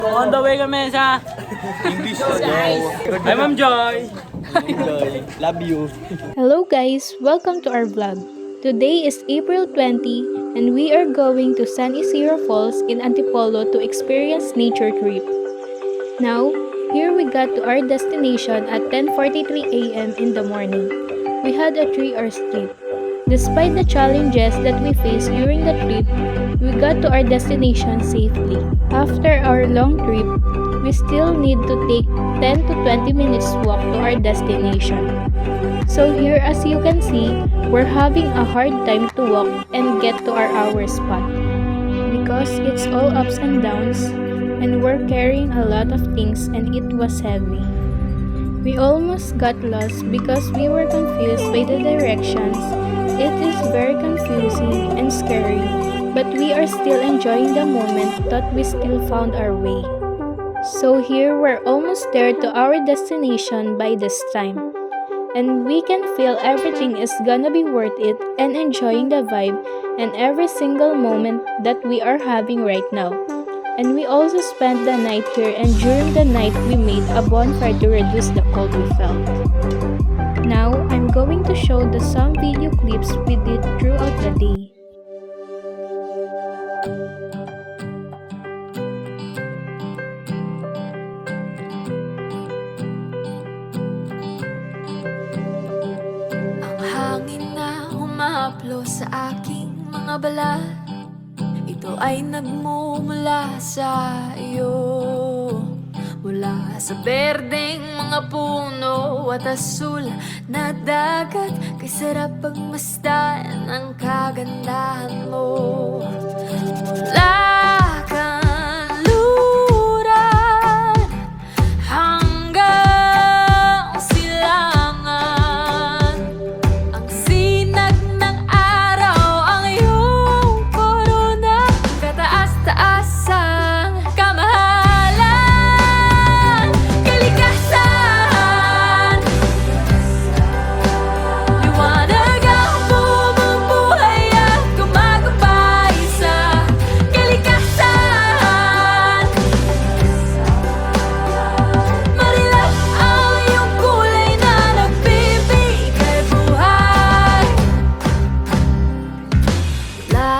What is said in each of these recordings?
On the way kami sa English to guys. Hi Ma'am Joy. Enjoy. Love you. Hello guys, welcome to our vlog. Today is April 20 and we are going to San Isidro Falls in Antipolo to experience nature trip. Now, here we got to our destination at 10:43 a.m. in the morning. We had a 3-hour trip. Despite the challenges that we faced during the trip, we got to our destination safely. After our long trip, we still need to take 10 to 20 minutes walk to our destination. So here, as you can see, we're having a hard time to walk and get to our hour spot because it's all ups and downs and we're carrying a lot of things and it was heavy. We almost got lost because we were confused by the directions. It is very confusing and scary, but we are still enjoying the moment that we still found our way. So here we're almost there to our destination by this time. And we can feel everything is gonna be worth it and enjoying the vibe and every single moment that we are having right now. And we also spent the night here and during the night we made a bonfire to reduce the cold we felt. Now, I'm going to show the some video clips we did throughout the day. Ang hangin na humahaplo sa aking mga balat, ito ay nagmumula sa iyo. Mula sa berdeng mga puno at asul na dagat, kay sarap pagmasdan ang kagandahan mo. Mula kanluran hanggang silangan, ang sinag ng araw ang iyong korona, kataas-taasang kamahalan, kalikasan, liwanag ang bumubuhay at gumagabay sa kalikasan. Marilap ang iyong kulay na nagbibigay buhay. Mula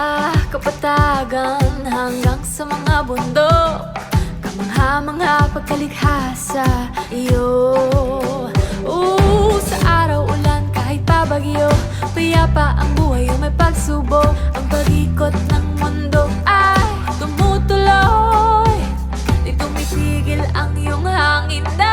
kapatagan hanggang sa mga bundok, kamangha-mangha pagkalikha sa iyo. Sa araw ulan kahit pabagyo, payapa ang buhay o may pagsubok. Ang pag-ikot ng mundo ay tumutuloy, di tumitigil ang iyong hangin na